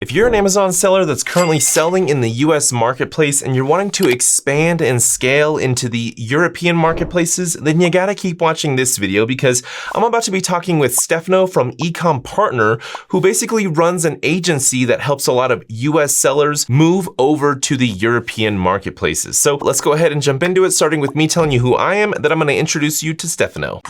If you're an Amazon seller that's currently selling in the US marketplace and you're wanting to expand and scale into the European marketplaces, then you gotta keep watching this video because I'm about to be talking with Stefano from Ecom Partner, who basically runs an agency that helps a lot of US sellers move over to the European marketplaces. So let's go ahead and jump into it, starting with me telling you who I am, then I'm gonna introduce you to Stefano.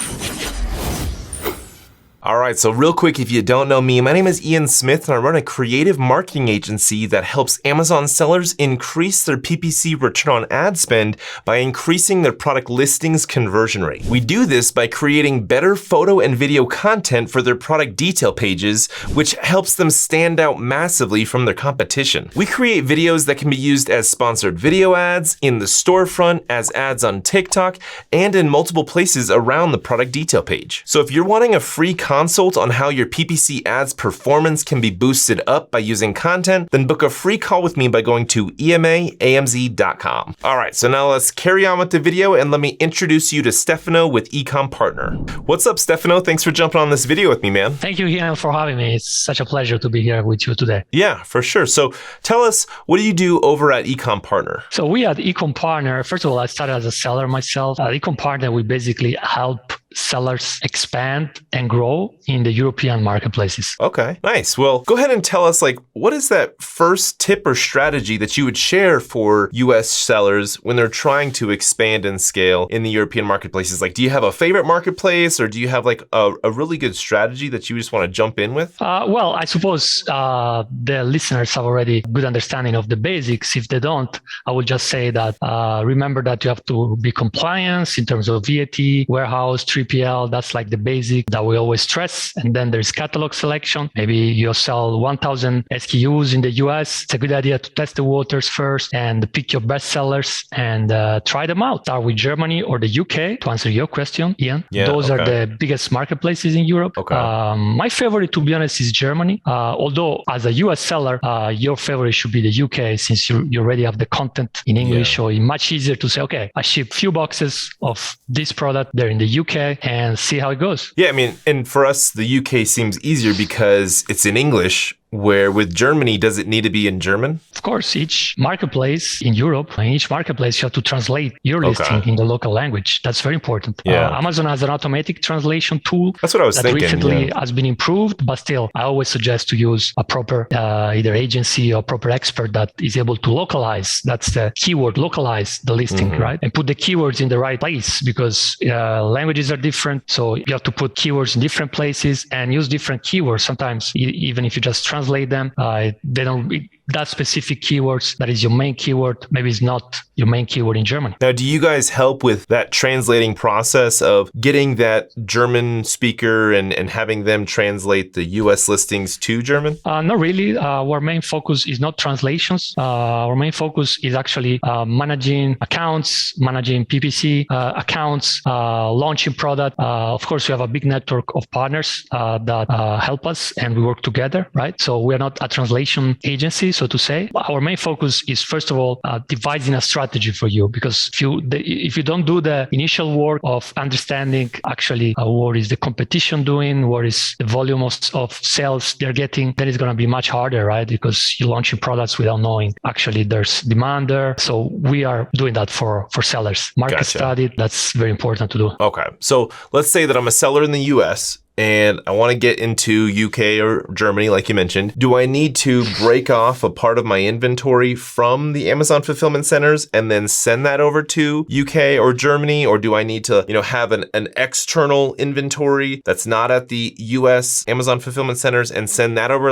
All right, so real quick, if you don't know me, my name is Ian Smith and I run a creative marketing agency that helps Amazon sellers increase their PPC return on ad spend by increasing their product listings conversion rate. We do this by creating better photo and video content for their product detail pages, which helps them stand out massively from their competition. We create videos that can be used as sponsored video ads, in the storefront, as ads on TikTok, and in multiple places around the product detail page. So if you're wanting a free consult on how your PPC ads performance can be boosted up by using content, then book a free call with me by going to emaamz.com. All right, so now let's carry on with the video and let me introduce you to Stefano with Ecom Partner. What's up, Stefano? Thanks for jumping on this video with me, man. Thank you, Ian, for having me. It's such a pleasure to be here with you today. Yeah, for sure. So tell us, what do you do over at Ecom Partner? So we at Ecom Partner, first of all, I started as a seller myself. At Ecom Partner, we basically help sellers expand and grow in the European marketplaces. Okay, nice. Well, go ahead and tell us, what is that first tip or strategy that you would share for US sellers when they're trying to expand and scale in the European marketplaces? Do you have a favorite marketplace, or do you have a really good strategy that you just want to jump in with? Well, I suppose the listeners have already good understanding of the basics. If they don't, I will just say that remember that you have to be compliant in terms of VAT, warehouse, 3PL, that's the basic that we always stress. And then there's catalog selection. Maybe you sell 1,000 SKUs in the US. It's a good idea to test the waters first and pick your best sellers and try them out. Start with Germany or the UK to answer your question, Ian. Yeah, those are the biggest marketplaces in Europe. Okay. My favorite, to be honest, is Germany. Although as a US seller, your favorite should be the UK since you already have the content in English. So it's much easier to say, okay, I ship few boxes of this product there in the UK and see how it goes. Yeah, I mean, and for us, the UK seems easier because it's in English, where with Germany, does it need to be in German? Of course, each marketplace in Europe, you have to translate your listing in the local language. That's very important. Yeah. Amazon has an automatic translation tool. That's what I was thinking. Recently has been improved, but still, I always suggest to use a proper either agency or proper expert that is able to localize. That's the keyword, localize the listing, right? And put the keywords in the right place because languages are different. So you have to put keywords in different places and use different keywords. Sometimes, even if you just translate them, they don't that specific keywords that is your main keyword maybe is not your main keyword in Germany. Now, do you guys help with that translating process of getting that German speaker and having them translate the US listings to German? Not really. Our main focus is not translations. Our main focus is actually managing accounts, managing PPC accounts, launching product. Of course, we have a big network of partners that help us and we work together, right? So we're not a translation agency, so to say. Our main focus is, first of all, devising a strategy for you, because if you don't do the initial work of understanding actually what is the competition doing, what is the volume of sales they're getting, then it's going to be much harder, right? Because you're launching products without knowing actually there's demand there. So we are doing that for sellers. Market study, that's very important to do. Okay. So let's say that I'm a seller in the US and I want to get into UK or Germany, like you mentioned. Do I need to break off a part of my inventory from the Amazon fulfillment centers and then send that over to UK or Germany? Or do I need to, have an external inventory that's not at the US Amazon fulfillment centers and send that over?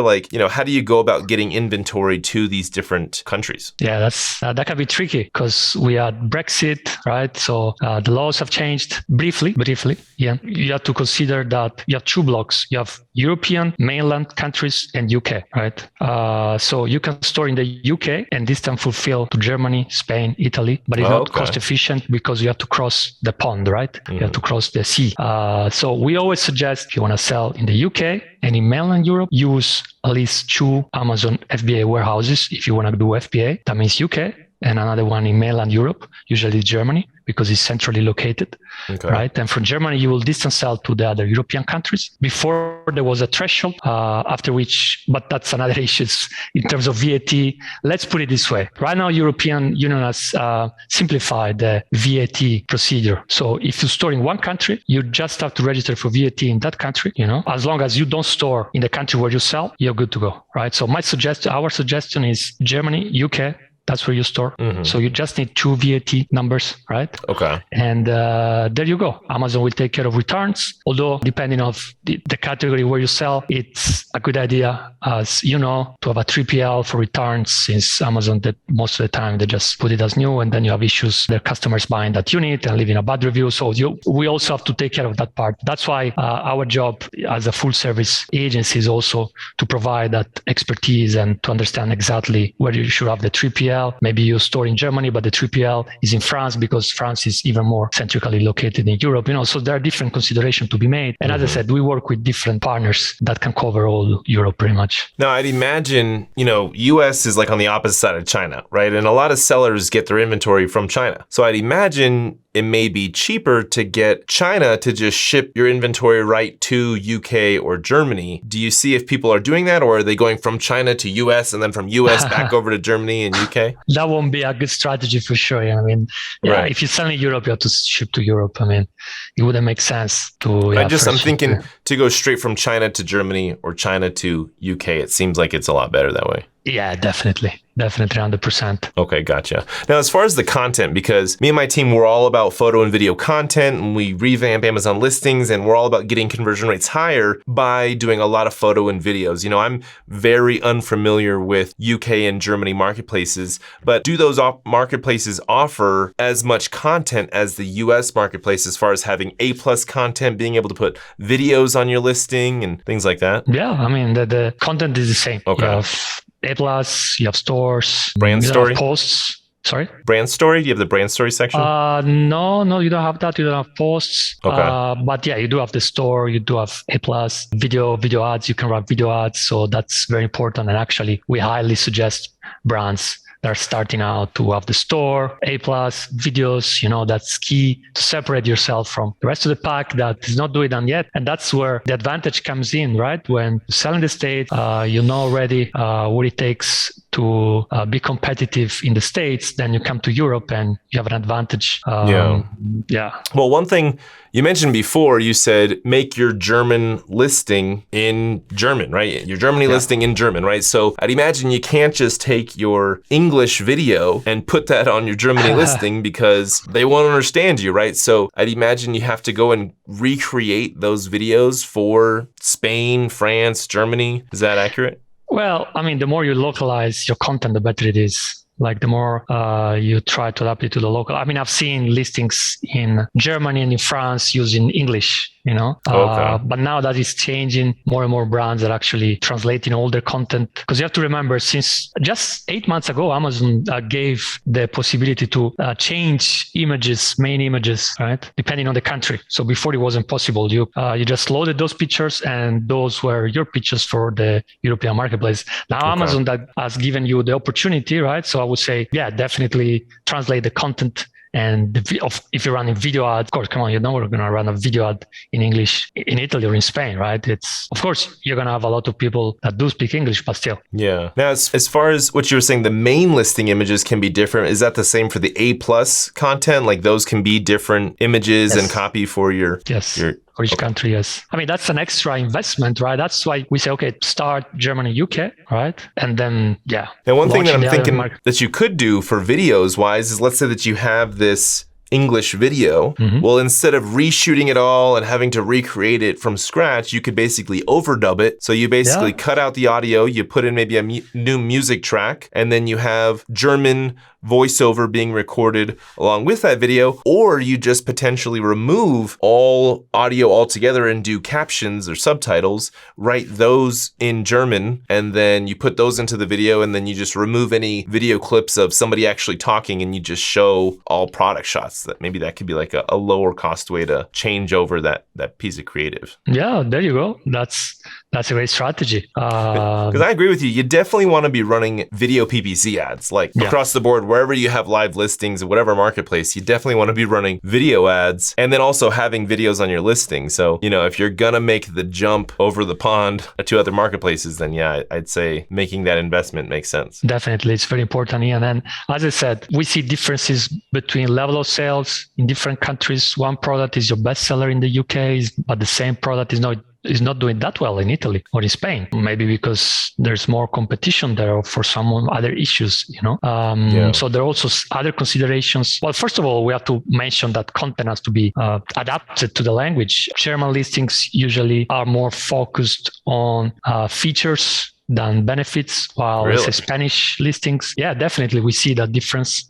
How do you go about getting inventory to these different countries? Yeah, that can be tricky because we had Brexit, right? So the laws have changed briefly. Yeah, you have to consider that you have two blocks. You have European mainland countries and UK, right? So you can store in the UK and this time fulfill to Germany, Spain, Italy, but it's not cost efficient because you have to cross the pond, right? You have to cross the sea. So we always suggest if you want to sell in the UK and in mainland Europe, use at least 2 Amazon FBA warehouses if you want to do FBA. That means UK and another one in mainland Europe, usually Germany, because it's centrally located, right? And from Germany, you will distance sell to the other European countries. Before there was a threshold, after which, but that's another issue in terms of VAT. Let's put it this way. Right now, European Union has simplified the VAT procedure. So if you store in one country, you just have to register for VAT in that country, as long as you don't store in the country where you sell, you're good to go, right? So our suggestion is Germany, UK, that's where you store. So you just need 2 VAT numbers, right? Okay. And there you go. Amazon will take care of returns. Although depending on the category where you sell, it's a good idea, as you know, to have a 3PL for returns, since Amazon, that most of the time they just put it as new, and then you have issues, their customers buying that unit and leaving a bad review. So we also have to take care of that part. That's why our job as a full service agency is also to provide that expertise and to understand exactly where you should have the 3PL. Maybe you store in Germany, but the 3PL is in France because France is even more centrally located in Europe. So there are different considerations to be made. And as I said, we work with different partners that can cover all Europe pretty much. Now, I'd imagine, US is like on the opposite side of China, right? And a lot of sellers get their inventory from China. So I'd imagine it may be cheaper to get China to just ship your inventory right to UK or Germany. Do you see if people are doing that, or are they going from China to US and then from US back over to Germany and UK? That won't be a good strategy for sure. Right. If you're selling Europe, you have to ship to Europe. It wouldn't make sense to. I'm thinking to go straight from China to Germany or China to UK. It seems like it's a lot better that way. Yeah, definitely 100%. Okay, gotcha. Now, as far as the content, because me and my team, we're all about photo and video content, and we revamp Amazon listings, and we're all about getting conversion rates higher by doing a lot of photo and videos. I'm very unfamiliar with UK and Germany marketplaces, but do those marketplaces offer as much content as the US marketplace, as far as having A+ content, being able to put videos on your listing and things like that? Yeah, the content is the same. Okay. You have A+, you have stores, brand story, posts. Sorry? Brand story? Do you have the brand story section? No, you don't have that. You don't have posts. Okay. But yeah, you do have the store. You do have A+, video ads. You can run video ads. So that's very important. And actually, we highly suggest brands that are starting out to have the store, A+, videos, that's key to separate yourself from the rest of the pack that is not doing that yet. And that's where the advantage comes in, right? When you sell in the States, you know already what it takes to be competitive in the States. Then you come to Europe and you have an advantage. Yeah. Well, one thing you mentioned before, you said make your German listing in German, right? Your Germany listing in German, right? So I'd imagine you can't just take your English video and put that on your Germany listing because they won't understand you, right? So I'd imagine you have to go and recreate those videos for Spain, France, Germany. Is that accurate? Well, the more you localize your content, the better it is. Like the more you try to adapt it to the local. I've seen listings in Germany and in France using English, Okay. But now that is changing, more and more brands are actually translating all their content. Because you have to remember, since just 8 months ago, Amazon gave the possibility to change main images, right? Depending on the country. So before it wasn't possible. You just loaded those pictures and those were your pictures for the European marketplace. Now Okay. Amazon that has given you the opportunity, right? So I would say, yeah, definitely translate the content. And if you're running video ad, of course, come on, you're not going to run a video ad in English in Italy or in Spain, right? Of course, you're going to have a lot of people that do speak English, but still. Yeah. Now, as far as what you were saying, the main listing images can be different. Is that the same for the A+ content? Like those can be different images and copy for your... Yes. For each country, yes. That's an extra investment, right? That's why we say, okay, start Germany, UK, right? And then, yeah. And one thing that I'm thinking that you could do for videos wise is, let's say that you have this English video. Mm-hmm. Well, instead of reshooting it all and having to recreate it from scratch, you could basically overdub it. So you basically cut out the audio, you put in maybe a new music track, and then you have German voiceover being recorded along with that video, or you just potentially remove all audio altogether and do captions or subtitles, write those in German, and then you put those into the video, and then you just remove any video clips of somebody actually talking, and you just show all product shots. That could be like a lower cost way to change over that piece of creative. Yeah, there you go. That's That's a great strategy. Because I agree with you. You definitely want to be running video PPC ads, like across the board, wherever you have live listings, whatever marketplace, you definitely want to be running video ads and then also having videos on your listing. So, if you're going to make the jump over the pond to other marketplaces, then I'd say making that investment makes sense. Definitely. It's very important. And then, as I said, we see differences between level of sales in different countries. One product is your best seller in the UK, but the same product is not doing that well in Italy or in Spain. Maybe because there's more competition there or for some other issues, So there are also other considerations. Well, first of all, we have to mention that content has to be adapted to the language. German listings usually are more focused on features than benefits, while Really? say Spanish listings, definitely we see that difference.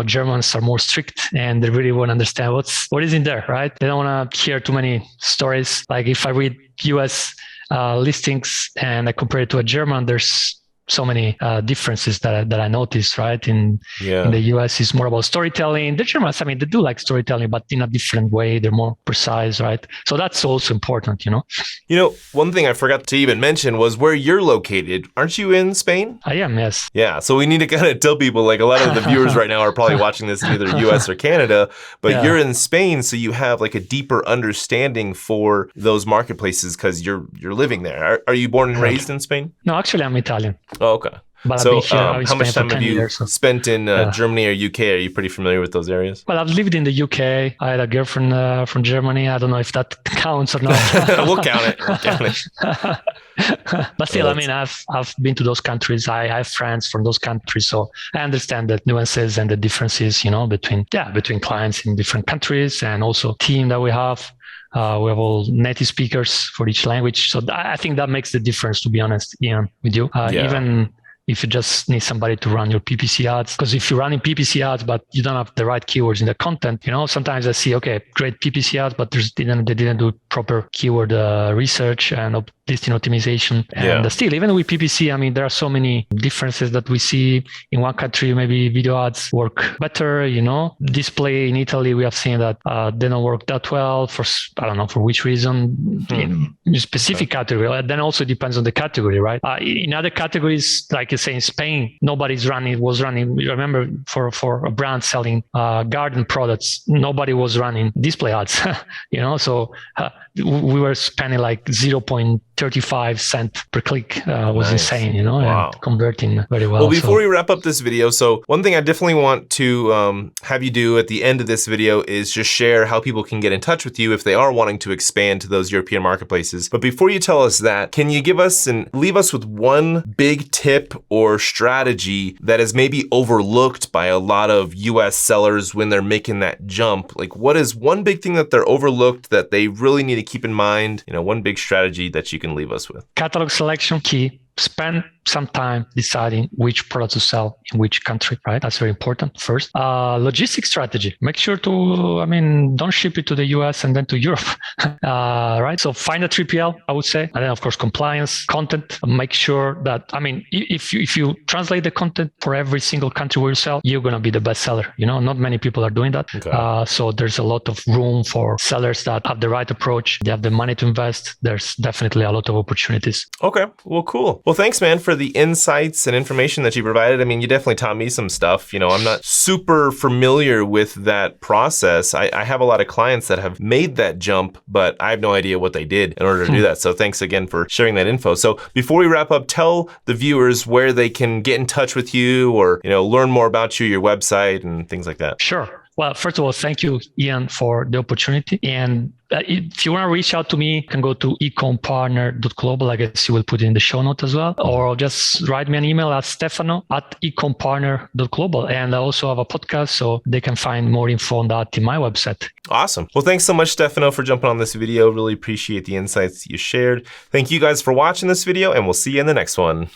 Germans are more strict and they really want to understand what is in there, right? They don't want to hear too many stories. Like if I read US listings and I compare it to a German, there's so many differences that I noticed, right? In the US, it's more about storytelling. The Germans, they do like storytelling, but in a different way. They're more precise, right? So that's also important, One thing I forgot to even mention was where you're located. Aren't you in Spain? I am, yes. Yeah, so we need to kind of tell people, like a lot of the viewers right now are probably watching this in either US or Canada, but you're in Spain, so you have like a deeper understanding for those marketplaces because you're living there. Are you born and raised in Spain? No, actually, I'm Italian. Oh, okay. But so how much time have you spent in Germany or UK? Are you pretty familiar with those areas? Well, I've lived in the UK. I had a girlfriend from Germany. I don't know if that counts or not. We'll count it. But still, I've been to those countries. I have friends from those countries, so I understand the nuances and the differences, between clients in different countries and also team that we have. We have all native speakers for each language. So I think that makes the difference, to be honest, Ian, with you. Even if you just need somebody to run your PPC ads, because if you're running PPC ads, but you don't have the right keywords in the content, sometimes I see, okay, great PPC ads, but they didn't do proper keyword research and listing optimization. And still, even with PPC, there are so many differences that we see. In one country, maybe video ads work better, Display in Italy, we have seen that they don't work that well for, I don't know, for which reason, in a specific category. Then also depends on the category, right? In other categories, like you say in Spain, was running, you remember, for a brand selling garden products, nobody was running display ads, so we were spending like 0.35 cent per click, was insane, Wow. and converting very well. Well, before we wrap up this video, so one thing I definitely want to have you do at the end of this video is just share how people can get in touch with you if they are wanting to expand to those European marketplaces. But before you tell us that, can you give us and leave us with one big tip or strategy that is maybe overlooked by a lot of US sellers when they're making that jump? Like, what is one big thing that they're overlooked that they really need to keep in mind? One big strategy that you can leave us with. Catalog selection key. Spend some time deciding which product to sell in which country, right? That's very important. First, logistics strategy. Make sure to, don't ship it to the US and then to Europe, right? So find a 3PL, I would say. And then, of course, compliance, content. Make sure that, if you translate the content for every single country where you sell, you're going to be the best seller. Not many people are doing that. Okay. So there's a lot of room for sellers that have the right approach. They have the money to invest. There's definitely a lot of opportunities. Okay, well, cool. Well, thanks, man, for the insights and information that you provided. You definitely taught me some stuff. I'm not super familiar with that process. I have a lot of clients that have made that jump, but I have no idea what they did in order to do that. So thanks again for sharing that info. So before we wrap up, tell the viewers where they can get in touch with you or, learn more about you, your website and things like that. Sure. Well, first of all, thank you, Ian, for the opportunity. And if you want to reach out to me, you can go to ecompartner.global. I guess you will put it in the show note as well. Or just write me an email at stefano@ecompartner.global. And I also have a podcast, so they can find more info on that in my website. Awesome. Well, thanks so much, Stefano, for jumping on this video. Really appreciate the insights you shared. Thank you guys for watching this video, and we'll see you in the next one.